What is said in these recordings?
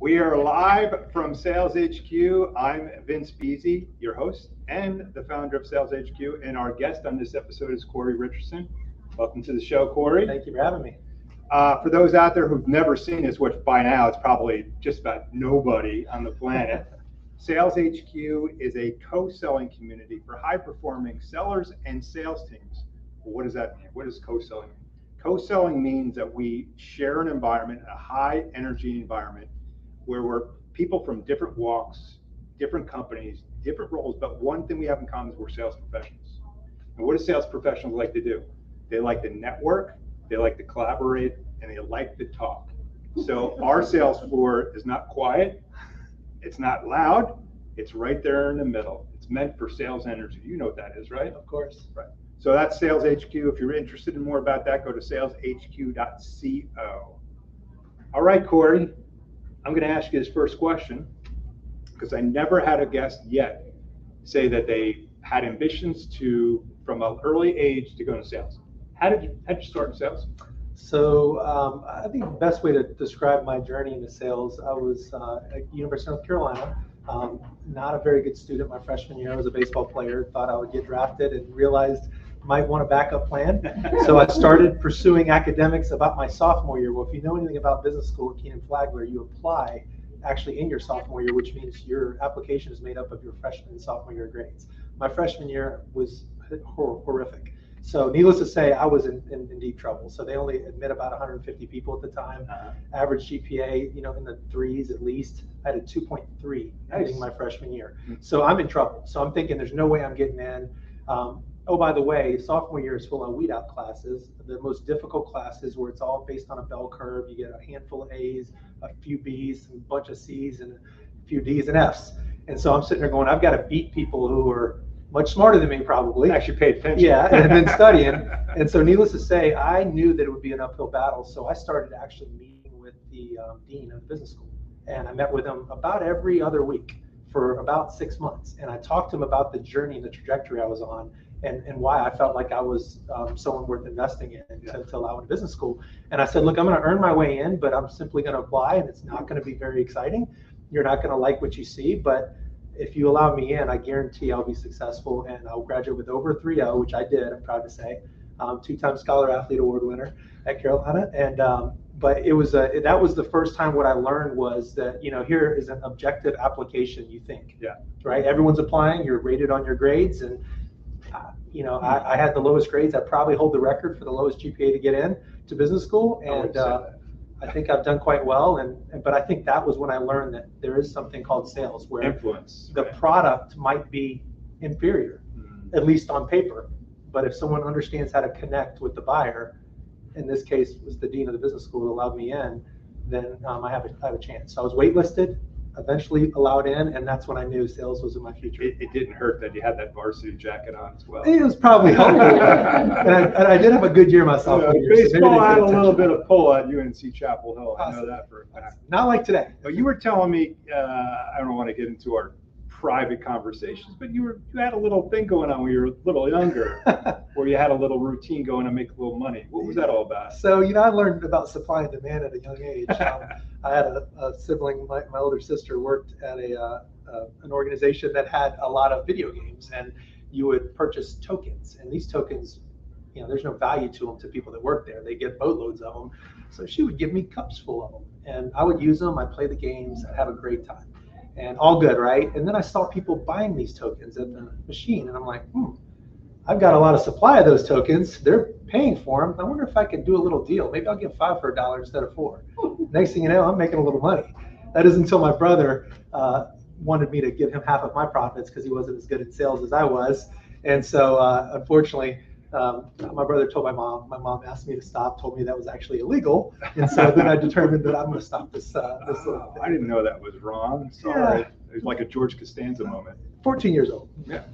We are live from Sales HQ. I'm Vince Beasy, your host and the founder of Sales HQ, and our guest on this episode is Corey Richardson. Welcome to the show, Corey. Thank you for having me. For those out there who've never seen this, which by now it's probably just about nobody on the planet, Sales HQ is a co-selling community for high-performing sellers and sales teams. Well, what does that mean? What does co-selling mean? Co-selling means that we share an environment, a high-energy environment, where we're people from different walks, different companies, different roles, but one thing we have in common is we're sales professionals. And what do sales professionals like to do? They like to network, they like to collaborate, and they like to talk. So our sales floor is not quiet, it's not loud, it's right there in the middle. It's meant for sales energy. You know what that is, right? Of course. Right. So that's Sales HQ. If you're interested in more about that, go to saleshq.co. All right, Corey. I'm going to ask you this first question because I never had a guest yet say that they had ambitions from an early age, to go into sales. How did you start in sales? So I think the best way to describe my journey into sales, I was at University of North Carolina, not a very good student my freshman year. I was a baseball player, thought I would get drafted and realized I might want a backup plan. So I started pursuing academics about my sophomore year. Well, if you know anything about business school at Keenan Flagler, you apply actually in your sophomore year, which means your application is made up of your freshman and sophomore year grades. My freshman year was horrific. So needless to say, I was in deep trouble. So they only admit about 150 people at the time. Average GPA, in the threes at least. I had a 2.3 ending my freshman year. So I'm in trouble. So I'm thinking there's no way I'm getting in. Oh, by the way, sophomore year is full of weed out classes. The most difficult classes where it's all based on a bell curve. You get a handful of A's, a few B's, a bunch of C's, and a few D's and F's. And so I'm sitting there going, I've got to beat people who are much smarter than me, probably. Actually paid attention. Yeah, and been studying. And so needless to say, I knew that it would be an uphill battle. So I started actually meeting with the dean of the business school. And I met with him about every other week for about 6 months. And I talked to him about the journey and the trajectory I was on. And why I felt like I was someone worth investing in to allow into business school. And I said, look, I'm going to earn my way in, but I'm simply going to apply, and it's not going to be very exciting. You're not going to like what you see, but if you allow me in, I guarantee I'll be successful, and I'll graduate with over 3.0, which I did, I'm proud to say. 2-time Scholar Athlete Award winner at Carolina. And but it was that was the first time what I learned was that, here is an objective application, you think. Yeah. Right? Everyone's applying, you're rated on your grades, and I had the lowest grades. I probably hold the record for the lowest GPA to get in to business school, and I think I've done quite well. But I think that was when I learned that there is something called sales, where influence, the product might be inferior, at least on paper. But if someone understands how to connect with the buyer, in this case was the dean of the business school who allowed me in, then I have a chance. So I was waitlisted, eventually allowed in, and that's when I knew sales was in my future. It didn't hurt that you had that varsity jacket on as well. It was probably helpful. and I did have a good year myself. Baseball had a little bit of pull at UNC Chapel Hill. I know that for a fact. Not like today. But you were telling me, I don't want to get into our private conversations, but you had a little thing going on when you were a little younger, where you had a little routine going to make a little money. What was that all about? So, I learned about supply and demand at a young age. I had a sibling, my older sister worked at an organization that had a lot of video games, and you would purchase tokens, and these tokens, there's no value to them to people that work there. They get boatloads of them. So she would give me cups full of them, and I would use them. I'd play the games. I'd have a great time. And all good, right? And then I saw people buying these tokens at the machine, and I'm like, I've got a lot of supply of those tokens. They're paying for them. I wonder if I could do a little deal. Maybe I'll give 5 for $1 instead of 4. Next thing you know, I'm making a little money. That is until my brother wanted me to give him half of my profits because he wasn't as good at sales as I was. And so, unfortunately, my brother told my mom. My mom asked me to stop, told me that was actually illegal. And so then I determined that I'm going to stop this little thing. I didn't know that was wrong. Sorry. Yeah. It was like a George Costanza moment. 14 years old. Yeah.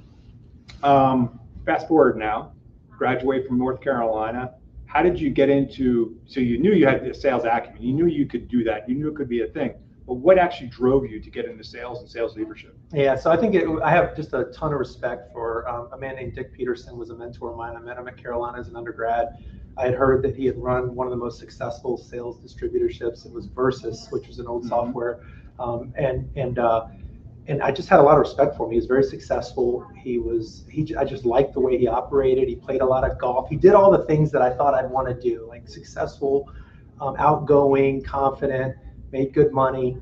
Fast forward now, graduate from North Carolina. How did you get into, so you knew you had the sales acumen, you knew you could do that, you knew it could be a thing, but what actually drove you to get into sales and sales leadership? Yeah, so I think I have just a ton of respect for a man named Dick Peterson, was a mentor of mine. I met him at Carolina as an undergrad. I had heard that he had run one of the most successful sales distributorships. It was Versus, which was an old software, and I just had a lot of respect for him. He was very successful. I just liked the way he operated. He played a lot of golf. He did all the things that I thought I'd want to do, like successful, outgoing, confident, made good money.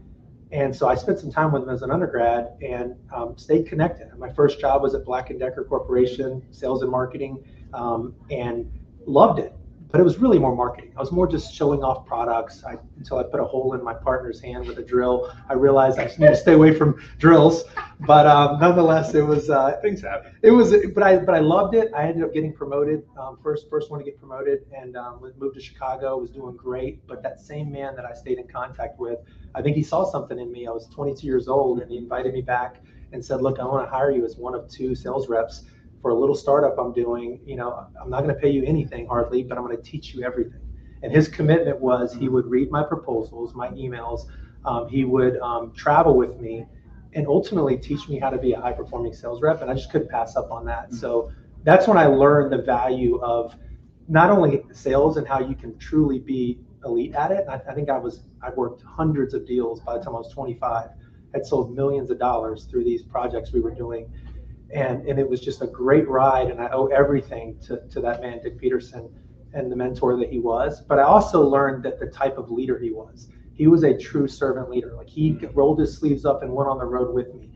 And so I spent some time with him as an undergrad and stayed connected. My first job was at Black & Decker Corporation, sales and marketing, and loved it. But it was really more marketing. I was more just showing off products until I put a hole in my partner's hand with a drill. I realized I need to stay away from drills. But nonetheless, it was things happen. It was, but I loved it. I ended up getting promoted. First one to get promoted, and moved to Chicago. Was doing great. But that same man that I stayed in contact with, I think he saw something in me. I was 22 years old, and he invited me back and said, "Look, I want to hire you as one of 2 sales reps for a little startup I'm doing. I'm not going to pay you anything hardly, but I'm going to teach you everything." And his commitment was he would read my proposals, my emails. He would travel with me and ultimately teach me how to be a high-performing sales rep. And I just couldn't pass up on that. So that's when I learned the value of not only sales and how you can truly be elite at it. I think I worked hundreds of deals by the time I was 25, had sold millions of dollars through these projects we were doing. And it was just a great ride, and I owe everything to that man, Dick Peterson, and the mentor that he was. But I also learned that the type of leader he was a true servant leader. Like, he rolled his sleeves up and went on the road with me.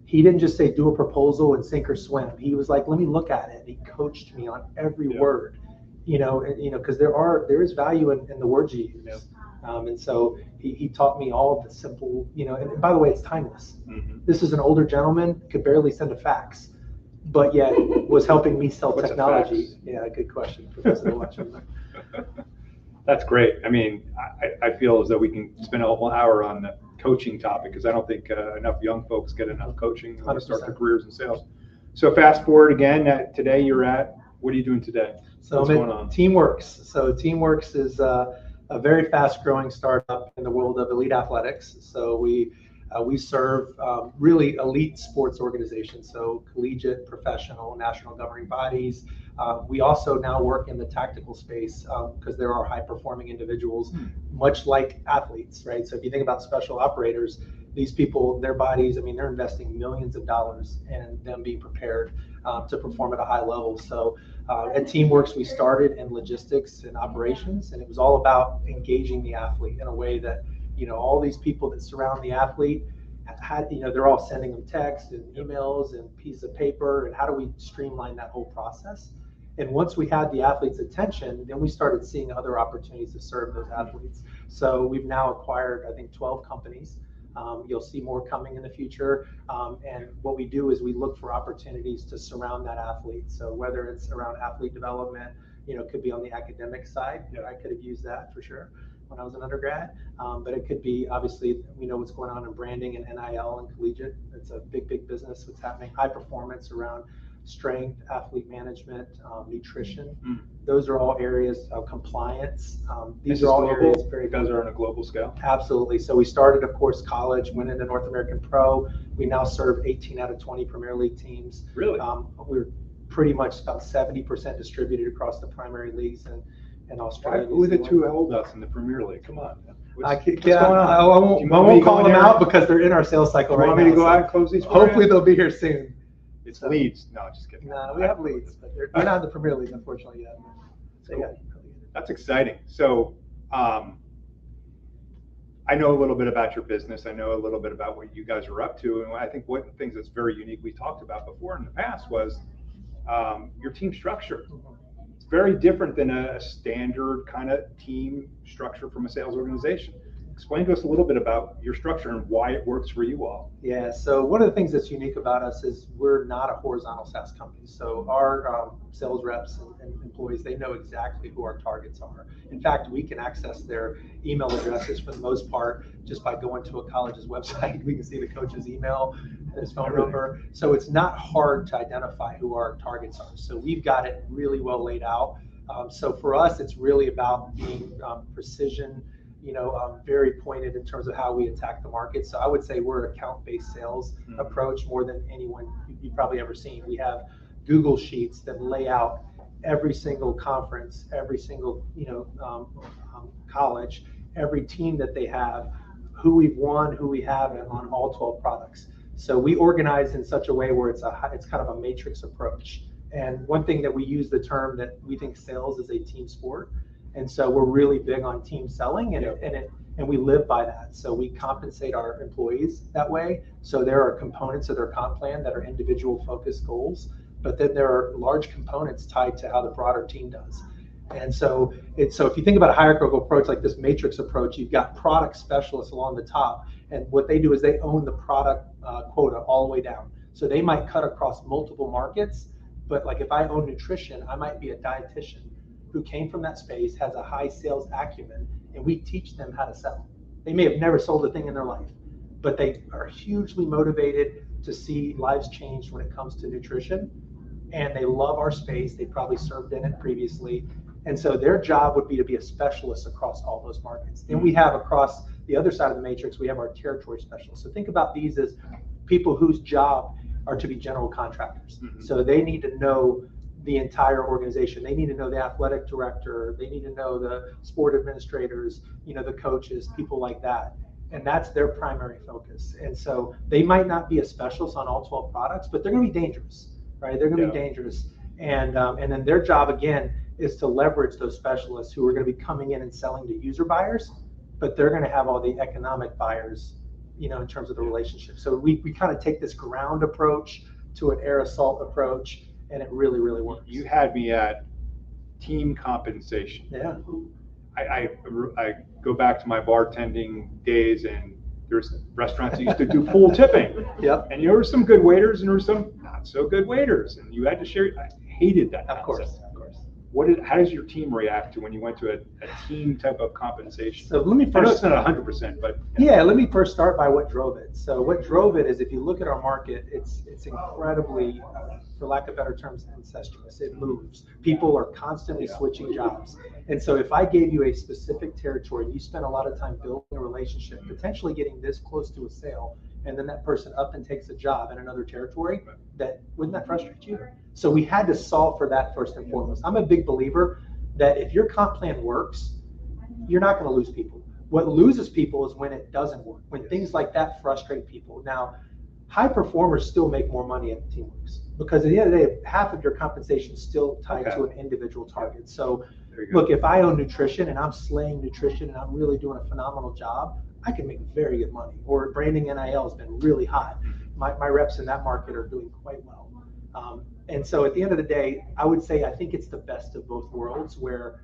He didn't just say, do a proposal and sink or swim. He was like, let me look at it. He coached me on every word, because there is value in the words you use. And so he taught me all of the simple, and by the way, it's timeless. This is an older gentleman, could barely send a fax, but yet was helping me sell technology. Yeah, good question, Professor Watson. That's great. I mean, I feel as though we can spend a whole hour on the coaching topic, because I don't think enough young folks get enough coaching when they start their careers in sales. So fast forward again, today what are you doing today? So What's going on? TeamWorks. So TeamWorks is a very fast-growing startup in the world of elite athletics. So we serve really elite sports organizations, so collegiate, professional, national governing bodies. We also now work in the tactical space because there are high-performing individuals, much like athletes, right? So if you think about special operators, these people, their bodies, they're investing millions of dollars in them being prepared to perform at a high level. So at TeamWorks, we started in logistics and operations, and it was all about engaging the athlete in a way that, all these people that surround the athlete had, they're all sending them texts and emails and pieces of paper, and how do we streamline that whole process? And once we had the athlete's attention, then we started seeing other opportunities to serve those athletes. So we've now acquired, I think, 12 companies. You'll see more coming in the future. And what we do is we look for opportunities to surround that athlete. So whether it's around athlete development, it could be on the academic side. I could have used that for sure when I was an undergrad. But it could be, obviously, we know what's going on in branding and NIL and collegiate. It's a big, big business. What's happening, high performance around strength, athlete management, nutrition. Those are all areas of compliance. These are all global areas very. You guys are on a global scale? Absolutely. So we started, of course, college, went into North American Pro. We now serve 18 out of 20 Premier League teams. Really? We're pretty much about 70% distributed across the primary leagues in Australia. Who are the 2 held us in the Premier League? Come on. What's going on? I won't call them out because they're in our sales cycle right now. You want me to go out and close these? Hopefully they'll be here soon. It's Leeds. No, just kidding. No, we have Leeds, but they're not in the Premier League, unfortunately, yet. Cool. That's exciting. So I know a little bit about your business. I know a little bit about what you guys are up to. And I think one of the things that's very unique we talked about before in the past was your team structure. It's very different than a standard kind of team structure from a sales organization. Explain to us a little bit about your structure and why it works for you all. Yeah, so one of the things that's unique about us is we're not a horizontal SaaS company. So our sales reps and employees, they know exactly who our targets are. In fact, we can access their email addresses for the most part just by going to a college's website. We can see the coach's email and his phone number. So it's not hard to identify who our targets are. So we've got it really well laid out. So for us, it's really about being precision, very pointed in terms of how we attack the market. So I would say we're an account-based sales approach more than anyone you've probably ever seen. We have Google Sheets that lay out every single conference, every single college, every team that they have, who we've won, who we have on all 12 products. So we organize in such a way where it's kind of a matrix approach. And one thing that we use the term that we think sales is a team sport. And so we're really big on team selling, and we live by that. So we compensate our employees that way. So there are components of their comp plan that are individual focused goals, but then there are large components tied to how the broader team does. And so if you think about a hierarchical approach like this matrix approach, you've got product specialists along the top, and what they do is they own the product quota all the way down. So they might cut across multiple markets, but like if I own nutrition, I might be a dietitian who came from that space, has a high sales acumen, and we teach them how to sell. They may have never sold a thing in their life, but they are hugely motivated to see lives change when it comes to nutrition, and they love our space. They probably served in it previously, and so their job would be to be a specialist across all those markets. Then we have across the other side of the matrix, we have our territory specialists. So think about these as people whose job are to be general contractors. So they need to know the entire organization. They need to know the athletic director. They need to know the sport administrators, the coaches, people like that. And that's their primary focus. And so they might not be a specialist on all 12 products, but they're going to be dangerous, right? They're going to be dangerous. And then their job, again, is to leverage those specialists who are going to be coming in and selling to user buyers, but they're going to have all the economic buyers, in terms of the relationship. So we kind of take this ground approach to an air assault approach, and it really, really works. You had me at team compensation. Yeah. I go back to my bartending days, and there's restaurants that used to do full tipping. Yep. And there were some good waiters, and there were some not so good waiters, and you had to share. I hated that. Of course. How does your team react to when you went to a team type of compensation? So let me I know first. it's not 100%, but Let me first start by what drove it. So what drove it is, if you look at our market, it's incredibly, for lack of better terms, incestuous. It moves. People are constantly switching jobs. And so if I gave you a specific territory, and you spent a lot of time building a relationship, potentially getting this close to a sale, and then that person up and takes a job in another territory, wouldn't that frustrate you? So we had to solve for that first and foremost. I'm a big believer that if your comp plan works, you're not going to lose people. What loses people is when it doesn't work, when things like that frustrate people. Now, high performers still make more money if the team works, because at the end of the day, half of your compensation is still tied to an individual target. So look, if I own nutrition and I'm slaying nutrition and I'm really doing a phenomenal job, I can make very good money. Or branding NIL has been really hot. My reps in that market are doing quite well. And so at the end of the day, I would say I think it's the best of both worlds, where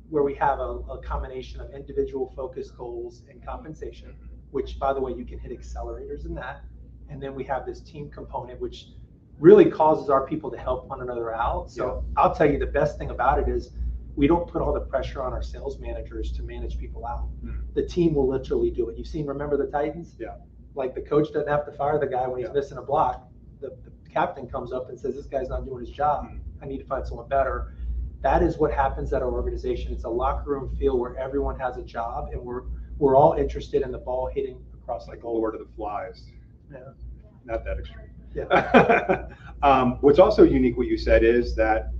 we have a combination of individual focused goals and compensation, which, by the way, you can hit accelerators in that. And then we have this team component, which really causes our people to help one another out. So I'll tell you, the best thing about it is we don't put all the pressure on our sales managers to manage people out. The team will literally do it. You've seen, remember the Titans? Yeah. Like, the coach doesn't have to fire the guy when he's missing a block. The captain comes up and says, this guy's not doing his job. I need to find someone better. That is what happens at our organization. It's a locker room feel where everyone has a job, and we're all interested in the ball hitting across the goal. Lord of the Flies. Yeah. Not that extreme. Yeah. What's also unique, what you said, is that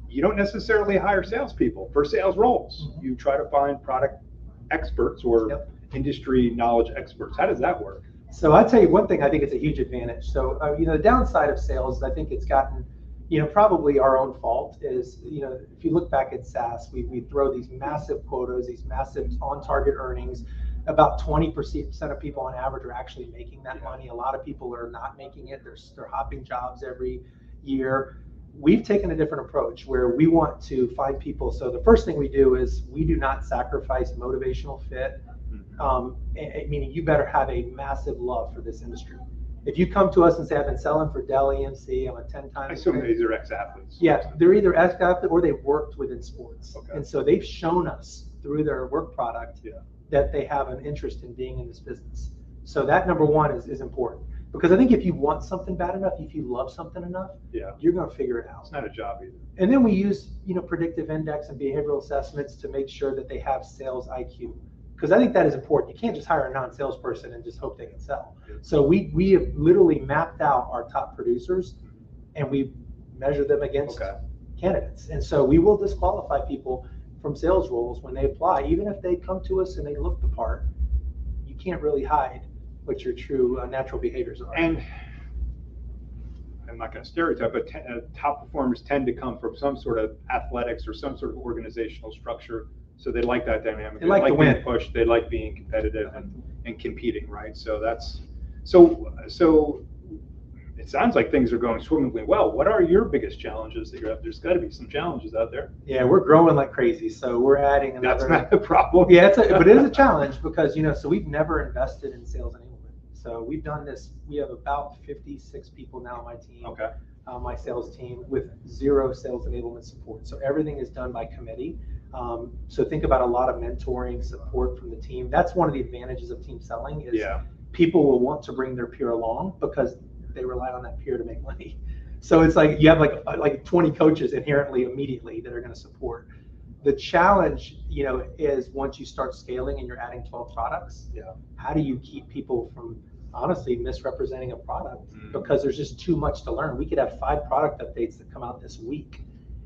you don't necessarily hire salespeople for sales roles. You try to find product experts or industry knowledge experts. How does that work? So I'll tell you one thing, I think it's a huge advantage. So, the downside of sales, I think it's gotten, probably our own fault is, if you look back at SaaS, we throw these massive quotas, these massive on-target earnings. About 20% of people on average are actually making that money. A lot of people are not making it. They're hopping jobs every year. We've taken a different approach where we want to find people. So the first thing we do is we do not sacrifice motivational fit. Meaning you better have a massive love for this industry. If you come to us and say, I've been selling for Dell EMC, I'm a 10 times. I assume these are ex-athletes. Yeah, they're either ex-athlete or they've worked within sports. Okay. And so they've shown us through their work product that they have an interest in being in this business. So that, number one, is important. Because I think if you want something bad enough, if you love something enough, you're going to figure it out. It's not a job either. And then we use, predictive index and behavioral assessments to make sure that they have sales IQ. Because I think that is important. You can't just hire a non-salesperson and just hope they can sell. So we have literally mapped out our top producers, and we measure them against candidates. And so we will disqualify people from sales roles when they apply, even if they come to us and they look the part. You can't really hide what your true natural behaviors are. And I'm not going to stereotype, but top performers tend to come from some sort of athletics or some sort of organizational structure. So they like that dynamic. They like to being win. pushed. They like being competitive and competing, right? So that's so. It sounds like things are going swimmingly well. What are your biggest challenges that you have? There's got to be some challenges out there. Yeah, we're growing like crazy. So we're adding another. That's not a problem. Yeah, but it is a challenge because, so we've never invested in sales enablement. So we've done this. We have about 56 people now on my team. Okay. My sales team with 0 sales enablement support. So everything is done by committee. So think about a lot of mentoring support from the team. That's one of the advantages of team selling is people will want to bring their peer along because they rely on that peer to make money. So it's like you have like 20 coaches inherently immediately that are going to support. The challenge, is once you start scaling and you're adding 12 products, how do you keep people from honestly misrepresenting a product because there's just too much to learn. We could have 5 product updates that come out this week.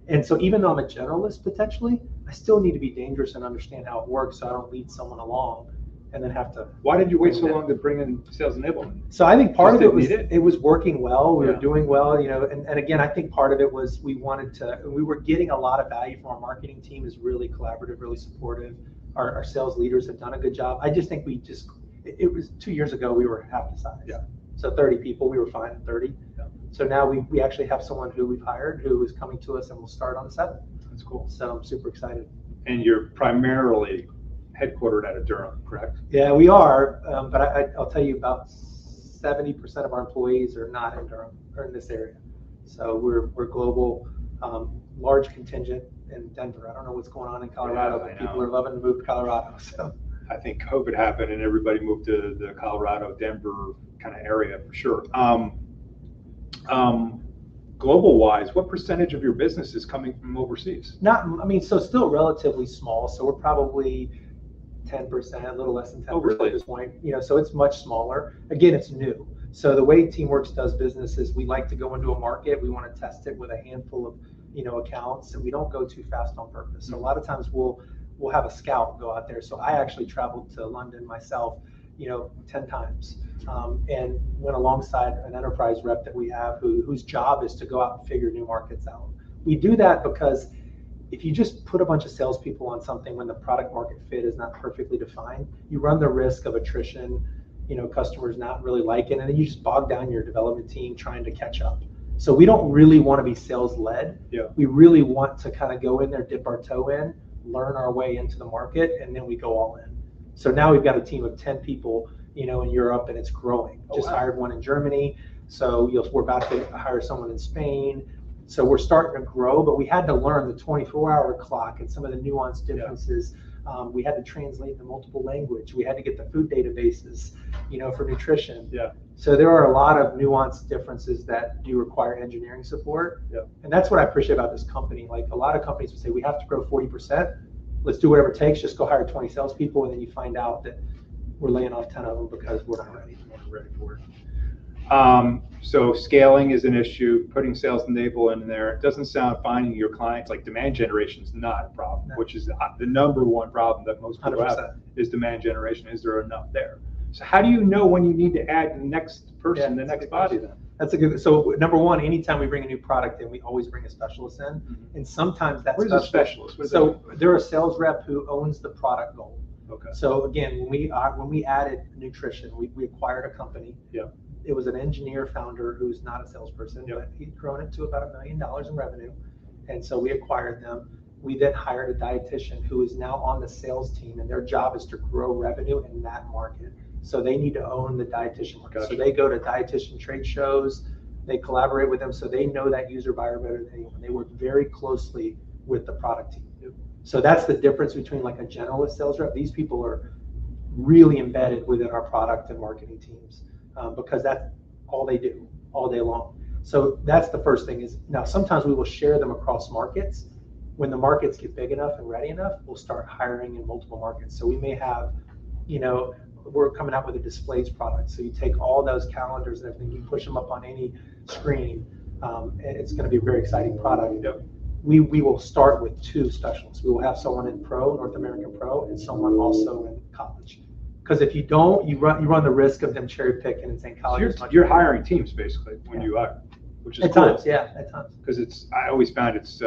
And so even though I'm a generalist potentially, I still need to be dangerous and understand how it works so I don't lead someone along and then have to. Why did you wait so long to bring in sales enablement? So I think part of it was it was working well. We were doing well, and again, I think part of it was we were getting a lot of value from our marketing team is really collaborative, really supportive. Our sales leaders have done a good job. I just think it was 2 years ago, we were half the size. Yeah. So 30 people, we were fine at 30. Yeah. So now we actually have someone who we've hired who is coming to us and will start on the 7th. That's cool. So I'm super excited. And you're primarily headquartered out of Durham, correct? Yeah, we are. But I'll tell you about 70% of our employees are not in Durham or in this area. So we're global, large contingent in Denver. I don't know what's going on in Colorado, but people are loving to move to Colorado. So I think COVID happened and everybody moved to the Colorado, Denver kind of area for sure. Global wise, what percentage of your business is coming from overseas? So still relatively small. So we're probably 10%, a little less than 10% at this point. So it's much smaller. Again, it's new. So the way Teamworks does business is we like to go into a market. We want to test it with a handful of, accounts, and we don't go too fast on purpose. So a lot of times we'll have a scout go out there. So I actually traveled to London myself, 10 times, and went alongside an enterprise rep that we have whose job is to go out and figure new markets out. We do that because if you just put a bunch of salespeople on something when the product market fit is not perfectly defined, you run the risk of attrition, customers not really liking it, and then you just bog down your development team trying to catch up. So we don't really want to be sales led. Yeah. We really want to kind of go in there, dip our toe in, learn our way into the market, and then we go all in. So now we've got a team of 10 people, in Europe, and it's growing. Hired one in Germany. So we're about to hire someone in Spain. So we're starting to grow, but we had to learn the 24-hour clock and some of the nuanced differences. We had to translate into multiple language. We had to get the food databases, for nutrition. Yeah. So there are a lot of nuanced differences that do require engineering support. Yeah. And that's what I appreciate about this company. Like a lot of companies would say, we have to grow 40%. Let's do whatever it takes. Just go hire 20 salespeople. And then you find out that we're laying off 10 of them because we're not ready for it. So scaling is an issue, putting sales enablement in there. It doesn't sound finding your clients, like demand generation is not a problem, which is the number one problem that most people 100%. have is demand generation. Is there enough there? So how do you know when you need to add the next person, the next body then? That's a good, so number one, anytime we bring a new product in, we always bring a specialist in. And sometimes that's What is a specialist? So they're a sales rep who owns the product goal. Okay. So again, when we added nutrition, we acquired a company. Yeah. It was an engineer founder who's not a salesperson, but he'd grown it to about $1 million in revenue. And so we acquired them. We then hired a dietitian who is now on the sales team, and their job is to grow revenue in that market. So they need to own the dietitian market. Gotcha. So they go to dietitian trade shows, they collaborate with them, so they know that user buyer better than anyone. They work very closely with the product team. So that's the difference between like a generalist sales rep. These people are really embedded within our product and marketing teams because that's all they do all day long. So that's the first thing is now sometimes we will share them across markets. When the markets get big enough and ready enough, we'll start hiring in multiple markets. So we may have, we're coming out with a displays product. So you take all those calendars and everything, you push them up on any screen. And it's going to be a very exciting product. Yep. we will start with 2 specialists. We will have someone in pro, North American pro, and someone also in college. Because if you don't, you run the risk of them cherry picking and saying college is much You're better. hiring teams basically when you hire, which is At cool. times, yeah, at times. Because I always found it's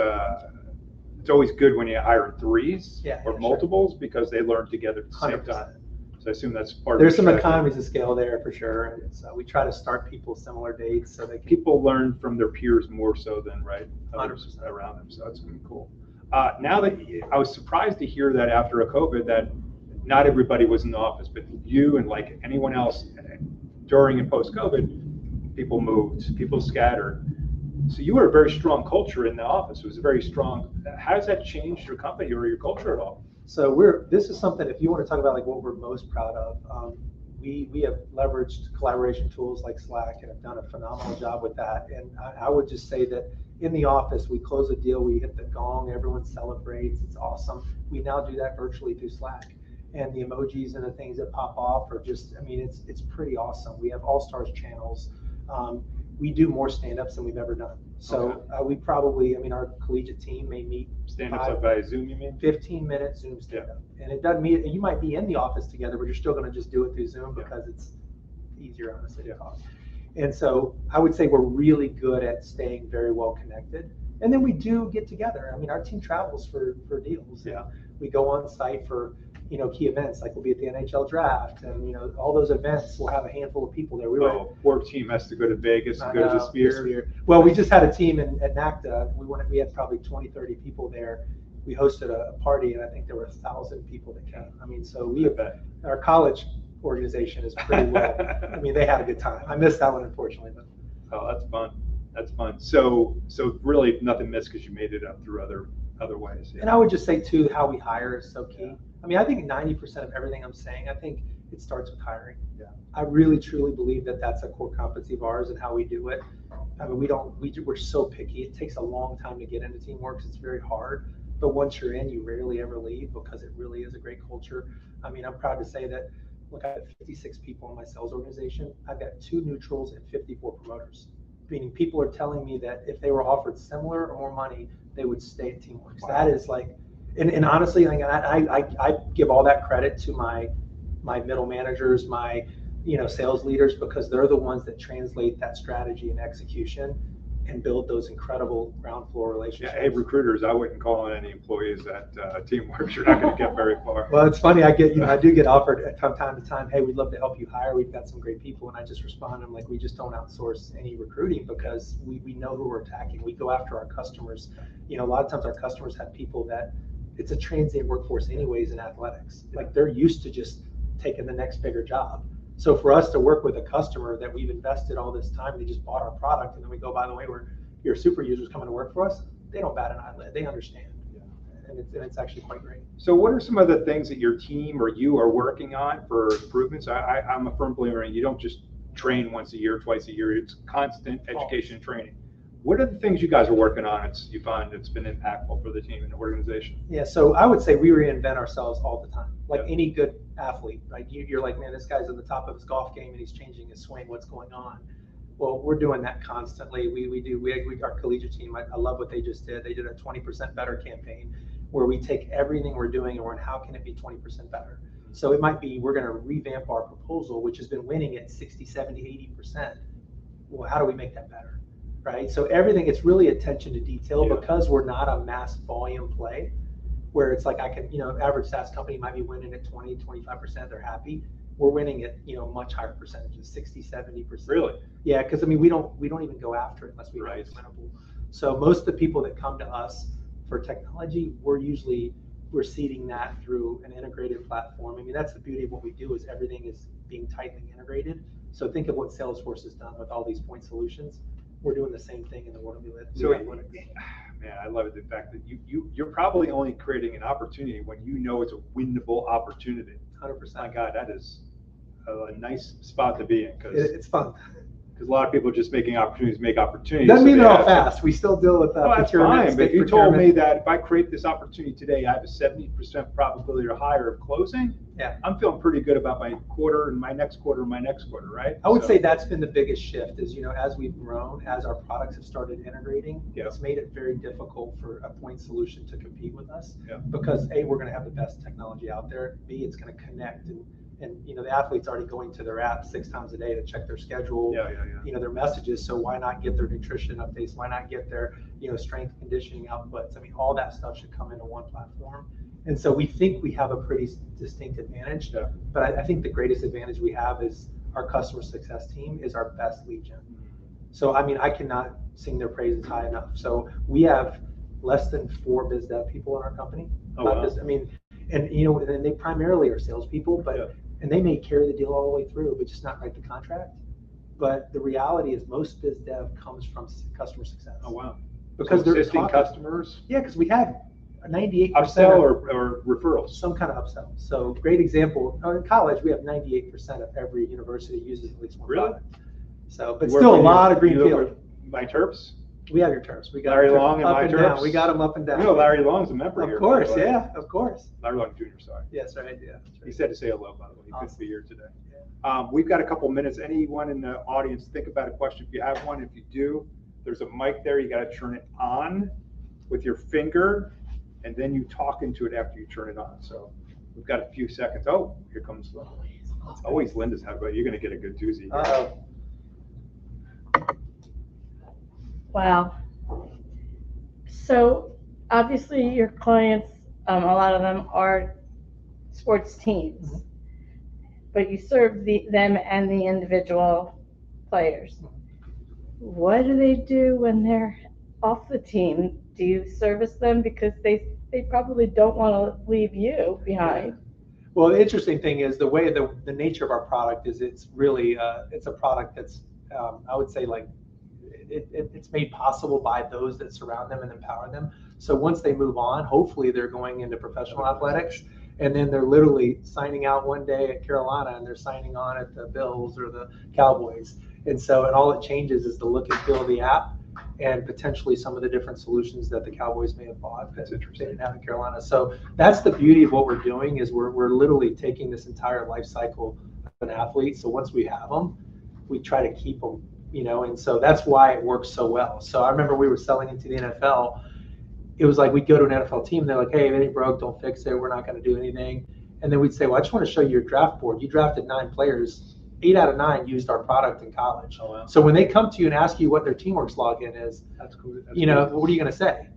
always good when you hire threes or Sure. multiples because they learn together at the same 100%. time. So I assume that's part There's of some the strategy. economies of scale there for sure. And so we try to start people similar dates so they can. People learn from their peers more so than others 100%. around them. So that's going to be cool. Now that I was surprised to hear that after a COVID that not everybody was in the office, but you and like anyone else during and post COVID, people moved, people scattered. So you were a very strong culture in the office. It was a very strong. How has that changed your company or your culture at all? So this is something, if you want to talk about like what we're most proud of, we have leveraged collaboration tools like Slack and have done a phenomenal job with that. And I would just say that in the office, we close a deal, we hit the gong, everyone celebrates, it's awesome. We now do that virtually through Slack. And the emojis and the things that pop off are just, I mean, it's pretty awesome. We have all-stars channels. We do more stand-ups than we've ever done. So we probably, I mean, our collegiate team may meet Stand-ups like by Zoom, you mean? 15-minute Zoom stand-up. And it doesn't mean, you might be in the office together, but you're still going to just do it through Zoom because it's easier, honestly, to talk. And so I would say we're really good at staying very well connected. And then we do get together. I mean, our team travels for deals. Yeah. We go on site for, key events, like we'll be at the NHL draft and, all those events, we'll have a handful of people there. Poor team has to go to Vegas to go to the Sphere. Well, we just had a team at NACDA. We had probably 20, 30 people there. We hosted a party and I think there were 1,000 people that came. I mean, so our college organization is pretty well. I mean, they had a good time. I missed that one, unfortunately. But. Oh, that's fun. That's fun. So really nothing missed because you made it up through other ways. Yeah. And I would just say too, how we hire is so key. Yeah. I mean, I think 90% of everything I'm saying, I think it starts with hiring. Yeah. I really truly believe that that's a core competency of ours and how we do it. I mean, we're so picky. It takes a long time to get into teamwork because it's very hard. But once you're in, you rarely ever leave because it really is a great culture. I mean, I'm proud to say that, look, I have 56 people in my sales organization. I've got 2 neutrals and 54 promoters. Meaning people are telling me that if they were offered similar or more money, they would stay at Teamworks. Wow. That is like, and honestly, like, I give all that credit to my middle managers, my sales leaders, because they're the ones that translate that strategy and execution and build those incredible ground floor relationships. Yeah, hey, recruiters, I wouldn't call on any employees at Teamworks. You're not going to get very far. Well, it's funny. I do get offered from time to time, hey, we'd love to help you hire. We've got some great people. And I just respond, I'm like, we just don't outsource any recruiting because we know who we're attacking. We go after our customers. A lot of times our customers have people that it's a transient workforce anyways in athletics. Like they're used to just taking the next bigger job. So for us to work with a customer that we've invested all this time, they just bought our product, and then we go, by the way, your super users coming to work for us, they don't bat an eyelid. They understand. Yeah. And it's actually quite great. So what are some of the things that your team or you are working on for improvements? I'm a firm believer in you don't just train once a year, twice a year. It's constant education and training. What are the things you guys are working on you find it's been impactful for the team and the organization? Yeah, so I would say we reinvent ourselves all the time. Like any good athlete, right? You're like, man, this guy's at the top of his golf game and he's changing his swing. What's going on? Well, we're doing that constantly. Our collegiate team, I love what they just did. They did a 20% better campaign where we take everything we're doing and how can it be 20% better? So it might be, we're going to revamp our proposal, which has been winning at 60, 70, 80%. Well, how do we make that better? Right? So everything, it's really attention to detail because we're not a mass volume play where it's like average SaaS company might be winning at 20, 25%, they're happy. We're winning at, much higher percentages, 60, 70%. Really? Yeah, because we don't even go after it unless we know it's winnable. So most of the people that come to us for technology, we're seeding that through an integrated platform. I mean, that's the beauty of what we do is everything is being tightly integrated. So think of what Salesforce has done with all these point solutions. We're doing the same thing in the world of So, man, I love it. The fact that you're probably only creating an opportunity when it's a winnable opportunity. 100%. My God, that is a nice spot to be in it's fun. Because a lot of people are just making opportunities make opportunities. Doesn't so mean they they're all have to- fast. We still deal with Well, that's procurement, fine, but state you told me procurement. that if I create this opportunity today, I have a 70% probability or higher of closing. Yeah. I'm feeling pretty good about my quarter and my next quarter and my next quarter, right? I would So- say that's been the biggest shift is, as we've grown, as our products have started integrating, Yeah. it's made it very difficult for a point solution to compete with us. Yeah. Because A, we're going to have the best technology out there. B, it's going to connect and the athlete's already going to their app 6 times a day to check their schedule, Yeah. their messages. So why not get their nutrition updates? Why not get their, strength conditioning outputs? I mean, all that stuff should come into one platform. And so we think we have a pretty distinct advantage. Yeah. But I think the greatest advantage we have is our customer success team is our best lead gen. So, I mean, I cannot sing their praises high enough. So we have less than 4 biz dev people in our company. Oh, wow. I mean, and they primarily are salespeople, but Yeah. and they may carry the deal all the way through, but just not write the contract. But the reality is most biz dev comes from customer success. Oh, wow. Because So they're existing talking- customers, Yeah, because we have 98% upsell or referrals? some kind of upsell. So great example, in college, we have 98% of every university uses at least one Really? product. So, but You work still a with lot your- of green you work field. with My Terps? We have your terms. We got Larry our terms Long and up my and down. Terps? We got them up and down. You know Larry Long's a member here. Of by course, the way. yeah, of course. Larry Long Jr., sorry. Yes, right, yeah. He said to say hello, by the way. He couldn't Awesome. be here today. We've got a couple minutes. Anyone in the audience, think about a question if you have one. If you do, there's a mic there. You got to turn it on with your finger, and then you talk into it after you turn it on. So we've got a few seconds. Oh, here comes Linda. Always Linda's had, but you're going to get a good doozy. Uh-oh. Wow. So obviously your clients, a lot of them are sports teams, but you serve them and the individual players. What do they do when they're off the team? Do you service them because they probably don't want to leave you behind? Well, the interesting thing is the way the nature of our product is it's really it's a product that's I would say like it's made possible by those that surround them and empower them. So once they move on, hopefully they're going into professional athletics, and then they're literally signing out one day at Carolina and they're signing on at the Bills or the Cowboys. And all it changes is the look and feel of the app and potentially some of the different solutions that the Cowboys may have bought that they didn't have in Carolina. So that's the beauty of what we're doing is we're literally taking this entire life cycle of an athlete. So once we have them, we try to keep them, and so that's why it works so well. So I remember we were selling into the NFL. It was like we'd go to an NFL team. They're like, hey, if it ain't broke, don't fix it. We're not going to do anything. And then we'd say, well, I just want to show you your draft board. You drafted 9 players. 8 out of 9 used our product in college. Oh, wow. So when they come to you and ask you what their Teamworks login is, That's cool. That's what are you going to say?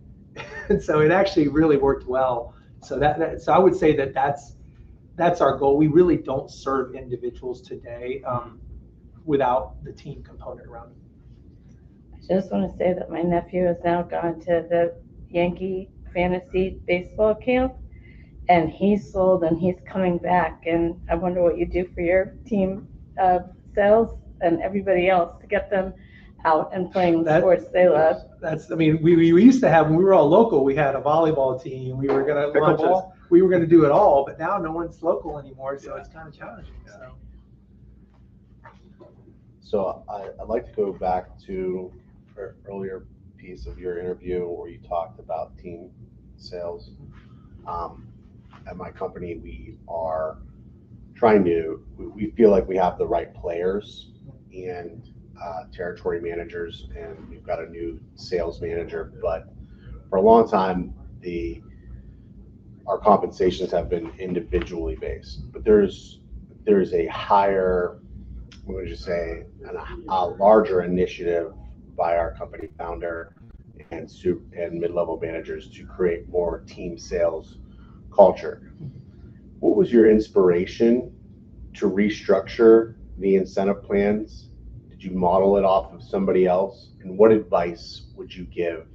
And so it actually really worked well. So so I would say that's our goal. We really don't serve individuals today without the team component around them. I just want to say that my nephew has now gone to the Yankee fantasy baseball camp, and he's sold and he's coming back. And I wonder what you do for your team sales and everybody else to get them out and playing the sports they love. We used to have, when we were all local, we had a volleyball team. We were going to launch Pickleball? we were going to do it all, but now no one's local anymore, so it's kind of challenging. So I'd like to go back to an earlier piece of your interview where you talked about team sales. At my company, we are we feel like we have the right players and territory managers, and we've got a new sales manager, but for a long time, our compensations have been individually based, but there's a higher, what would you say, a larger initiative by our company founder and mid-level managers to create more team sales culture. What was your inspiration to restructure the incentive plans? Did you model it off of somebody else? And what advice would you give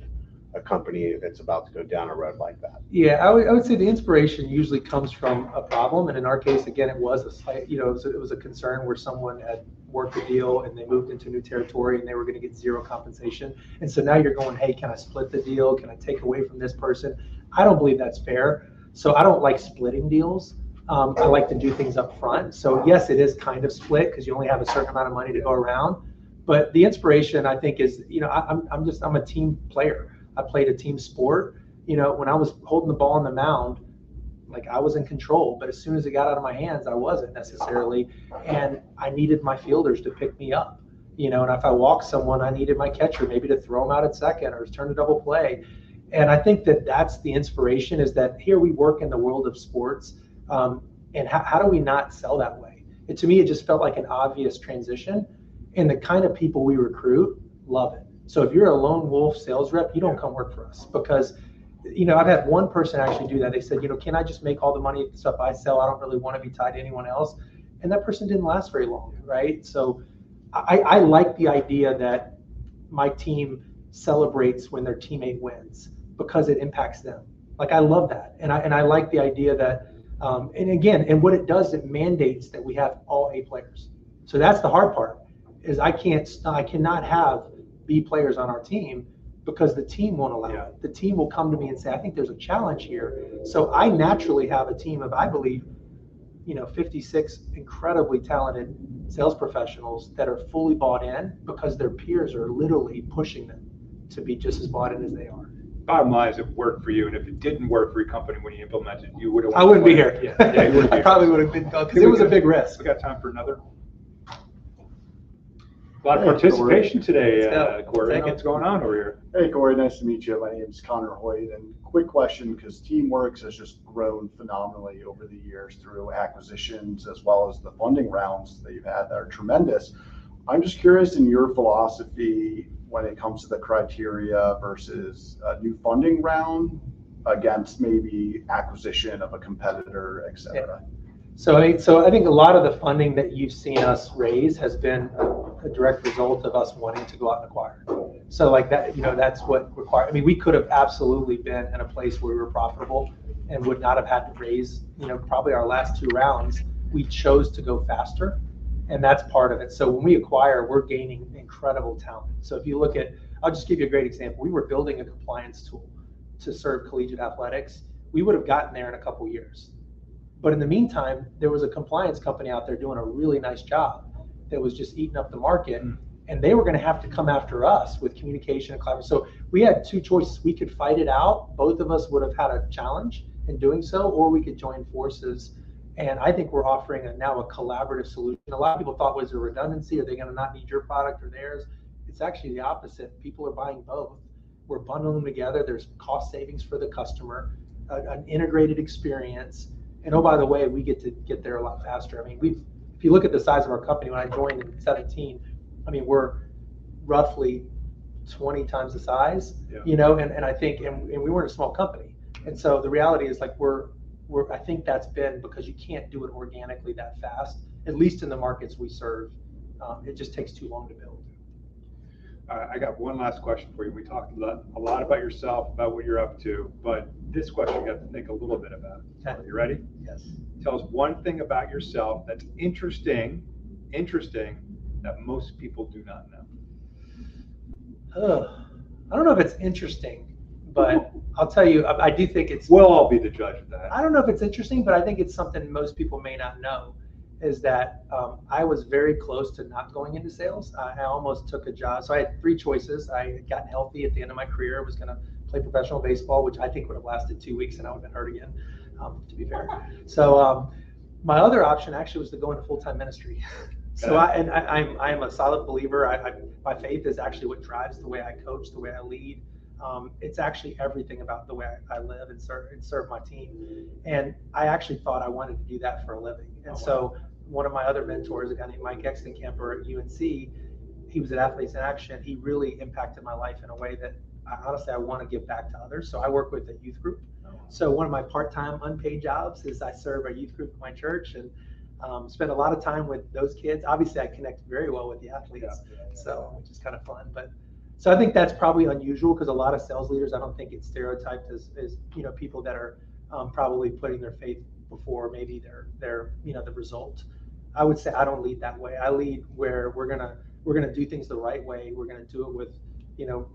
a company that's about to go down a road like that? Yeah, I would say the inspiration usually comes from a problem, and in our case, again, it was a slight, it was a concern where someone had worked a deal and they moved into new territory and they were going to get 0 compensation, and so now you're going, hey, can I split the deal? Can I take away from this person? I don't believe that's fair, so I don't like splitting deals. I like to do things up front. So yes, it is kind of split because you only have a certain amount of money to go around, But the inspiration, I think, is, I'm a team player. I played a team sport. When I was holding the ball on the mound, like, I was in control, but as soon as it got out of my hands, I wasn't necessarily. And I needed my fielders to pick me up. And if I walked someone, I needed my catcher maybe to throw him out at second or turn a double play. And I think that that's the inspiration, is that here we work in the world of sports. And how do we not sell that way? And to me, it just felt like an obvious transition. And the kind of people we recruit love it. So if you're a lone wolf sales rep, you don't come work for us, because I've had one person actually do that. They said, can I just make all the money with the stuff I sell? I don't really want to be tied to anyone else. And that person didn't last very long, right? So I like the idea that my team celebrates when their teammate wins, because it impacts them. Like, I love that. And I like the idea that, and what it does, it mandates that we have all A players. So that's the hard part, is I cannot have B players on our team, because the team won't allow it. The team will come to me and say, I think there's a challenge here. So I naturally have a team of, I believe, 56 incredibly talented sales professionals that are fully bought in, because their peers are literally pushing them to be just as bought in as they are. Bottom line is, it worked for you, and if it didn't work for your company when you implemented, you would have. I wouldn't be here. Yeah, you wouldn't be I probably would have been, because it was a big risk. We got time for another. A lot of participation today, Corey. What's going on over here? Hey, Corey, nice to meet you. My name is Connor Hoyt, and quick question, because Teamworks has just grown phenomenally over the years through acquisitions, as well as the funding rounds that you've had that are tremendous. I'm just curious, in your philosophy, when it comes to the criteria versus a new funding round against maybe acquisition of a competitor, et cetera. So I think a lot of the funding that you've seen us raise has been a direct result of us wanting to go out and acquire. So like that, that's what required. I mean, we could have absolutely been in a place where we were profitable and would not have had to raise, probably our last two rounds. We chose to go faster, and that's part of it. So when we acquire, we're gaining incredible talent. So if you look at, I'll just give you a great example. We were building a compliance tool to serve collegiate athletics. We would have gotten there in a couple years. But in the meantime, there was a compliance company out there doing a really nice job that was just eating up the market, and they were going to have to come after us with communication and collaboration. So we had two choices. We could fight it out. Both of us would have had a challenge in doing so, or we could join forces. And I think we're offering now a collaborative solution. A lot of people thought, was there redundancy? Are they going to not need your product or theirs? It's actually the opposite. People are buying both. We're bundling them together. There's cost savings for the customer, an integrated experience. And oh, by the way, we get to get there a lot faster. I mean, if you look at the size of our company, when I joined in 2017, I mean, we're roughly 20 times the size, and I think, and we weren't a small company. And so the reality is, like, I think that's been because you can't do it organically that fast, at least in the markets we serve. It just takes too long to build. I got one last question for you. We talked a lot about yourself, about what you're up to, but this question you got to think a little bit about. Okay. Are you ready? Yes. Tell us one thing about yourself that's interesting that most people do not know. I don't know if it's interesting, but I'll tell you, I do think it's. We'll all be the judge of that. I don't know if it's interesting, but I think it's something most people may not know. Is that I was very close to not going into sales. I almost took a job. So I had three choices. I had gotten healthy at the end of my career. I was going to play professional baseball, which I think would have lasted 2 weeks and I would have been hurt again, to be fair. So my other option actually was to go into full-time ministry. So I'm a solid believer. My faith is actually what drives the way I coach, the way I lead. It's actually everything about the way I live and serve my team. And I actually thought I wanted to do that for a living. And so one of my other mentors, a guy named Mike Exton-Camper at UNC, he was at Athletes in Action. He really impacted my life in a way that I want to give back to others. So I work with a youth group. So one of my part-time unpaid jobs is I serve a youth group at my church and spend a lot of time with those kids. Obviously, I connect very well with the athletes, so which is kind of fun. But so I think that's probably unusual because a lot of sales leaders, I don't think it's stereotyped as people that are probably putting their faith before maybe their the result. I would say I don't lead that way. I lead where we're gonna do things the right way. We're gonna do it with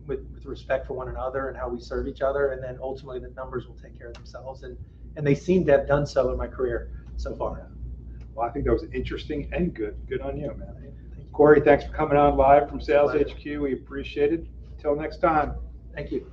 with respect for one another and how we serve each other, and then ultimately the numbers will take care of themselves. And they seem to have done so in my career so far. Well, I think that was interesting and good. Good on you, man. Thank you. Corey, thanks for coming on live from Sales Pleasure. HQ. We appreciate it. Until next time. Thank you.